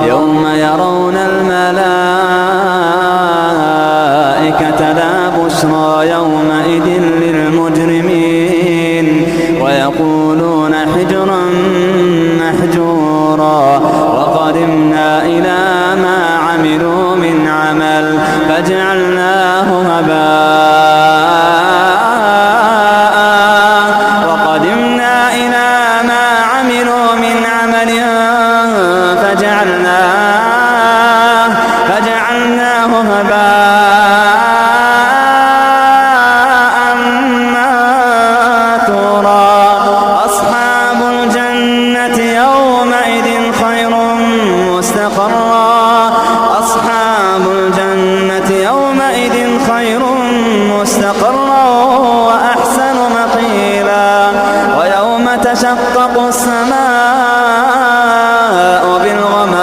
يوم يرون الملائكة لا بشرى يومئذ للمجرمين ويقولون حجرا محجورا وقدمنا إلى ما عملوا من عمل فجعلناه هباء منثورا. أصحاب الجنة يومئذ خير مستقرا